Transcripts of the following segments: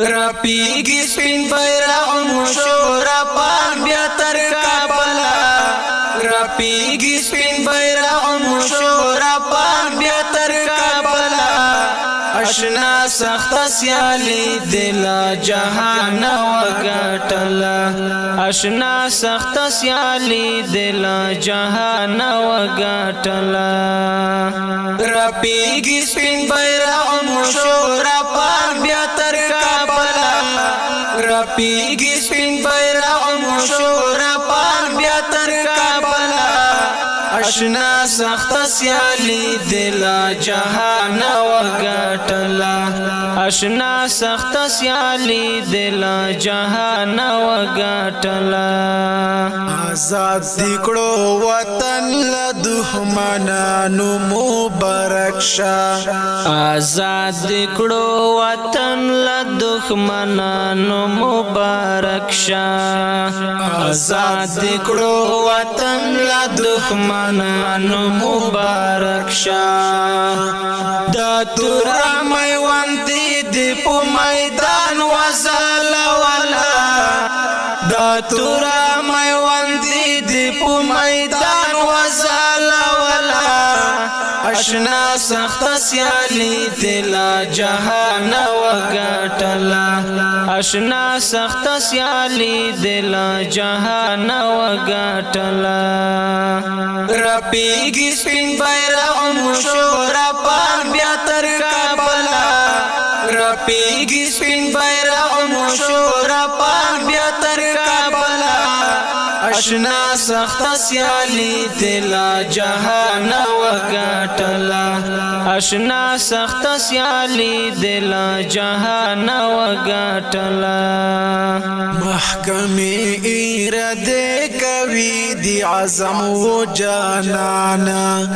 رپیږي سپین بیرغ مشور پان بیا تر کابل رپیږي سپین بیرغ مشور پان بیا تر کابل اشنا سخت سیالی دل جهان وګټل اشنا سخت سیالی دل جهان وګټل رپیږي سپین بیرغ مشور پان بیا تر رپیږي سپین بیرغ مشور پان بیا تر کابل اشنا سخت سیالی دل جهان وګټل اشنا سخت سیالی دل جهان وګټل آزاد دکړو وطن له دښمنانو مبارک شه آزاد دکړو وطن له دښمنانو مبارک شه آزاد دکړو وطن له دښمنانو مبارک شه دا تور میوند دی په میدان وزاله ولا دا تور میوند دی په میدان وزاله ولا اشنا سخت سیالی دل جهان وګټل اشنا سخت سیالی دل جهان وګټل رپیږي سپین بیرغ مشور پان بیا تر کابل رپیږي سپین بیرغ مشور پان بیا تر کابل اشنا سخت سیالی دل جهان وګټل اشنا سخت سیالی دل جهان وګټل محکمه اراده کوي دی عزم و جانانا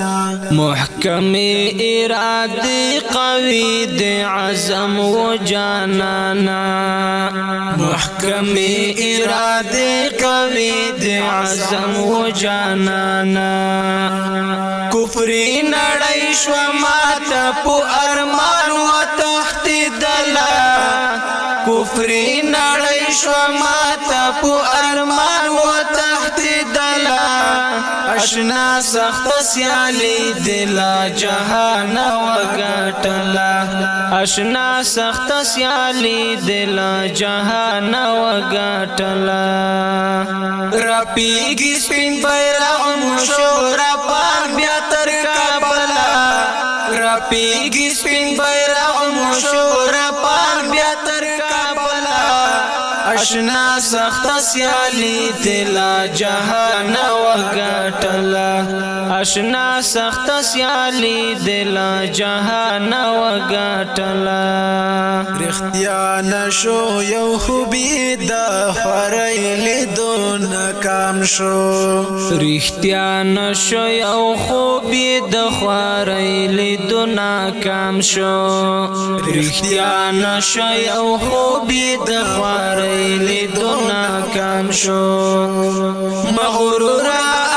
محکمه اراده قوی دی عزم و جانانا محکمه اراده قوی دی عزم و جانانا کفری نړۍ شو ماته په ارمان و تهدیدل کفری نړۍ شو ماته په ارمان و تهدیدل اشنا سخت سیالی دل جهان وګټل اشنا سخت سیالی دل جهان وګټل رپیږي سپین بیرغ مشور پان بیا تر کابل رپیږي سپین بیرغ مشور پان بیا تر کابل اشنا سخت سیالی دل جهان وګټل اشنا سخت سیالی دل جهان وګټل رښتیا نشو یو خوبی د خورایل دون کام شو رښتیا نشو یو خوبی د خورایل دون کام شو رښتیا نشو یو خوبی د خورایل دون کام شو مغرور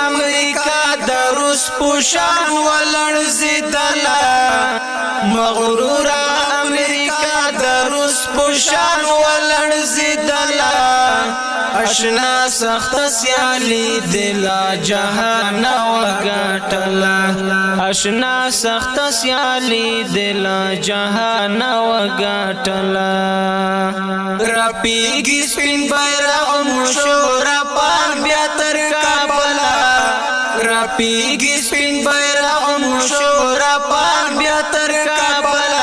امریکا د روس پوشان ولړزیدل مغرور امریکا د روس پوشان ولړزیدل اشنا سخت سیالی دل جهان وګټل اشنا سخت سیالی دل جهان وګټل رپیږي سپین بیرغ مشور پان بیا تر کابل رپیږي سپین بیرغ مشور پان بیا تر کابل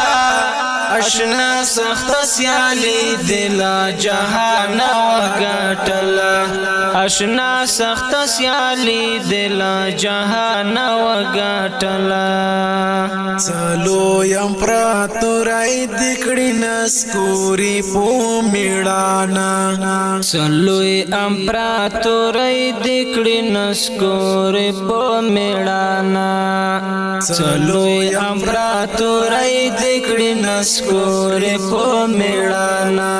اشنا سخت سیالی دل جهان وګټل اشنا سخت سیالی دل جهان وګټل چلو یم پراتورای دکړی نسکوري پو میړانا چلو امپراتورای دکړی نسکوري پو میړانا چلو امپراتورای دکړی نسکوري پو میړانا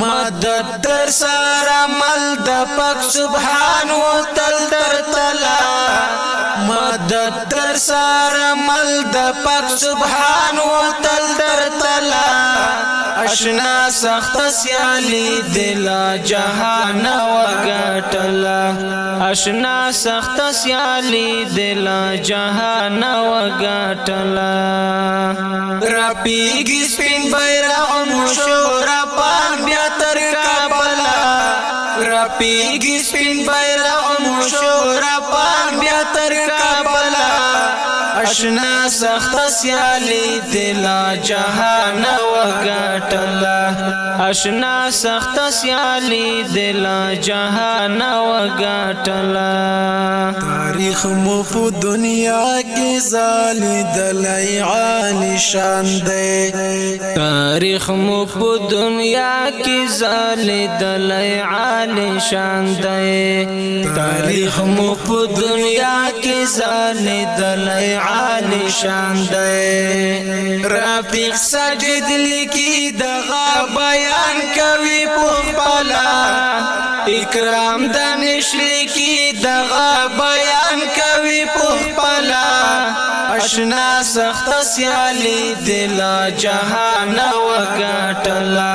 مدد در سارا مل د پاک سبحان و تل در تلا مدد در سارا مل د پاک سبحان و تل در تلا اشنا سخت سیالی دل جهان وګټلا اشنا سخت سیالی دل جهان وګټلا راپیږي سپین بیرغ مشوره پان بیا تر کابل راپیږي سپین بیرغ مشوره پان بیا تر کابل اشنا سخت سیالی دل جهان وګټلا اشنا سخت سیالی دل جهان وګټلا تاریخ مو په دنیا کې ځلیدلی عالی شان دی تاریخ مو په دنیا کې ځلیدلی عالی شان دی تاریخ مو په دنیا کې ځلیدلی عالی شان دی رفیق سجد لیکي دغه بیان کوي په خپله اکرام دانش لیکي دغه بیان کوي په خپله اشنا سخت سیالی دل جهان وګټلا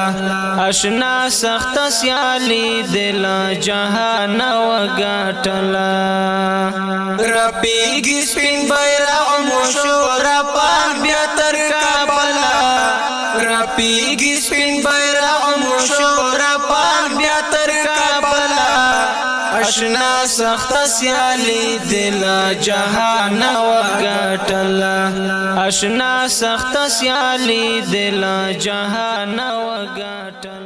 اشنا سخت سیالی دل جهان وګټلا راپیږي سپین بیرغ مشوره پان بیا تر کابل راپیږي سپین بیرغ مشوره پان بیا تر کابل اشنا سخت سیالی دل جهان وګټلا اشنا سخت سیالی دل جهان وګټلا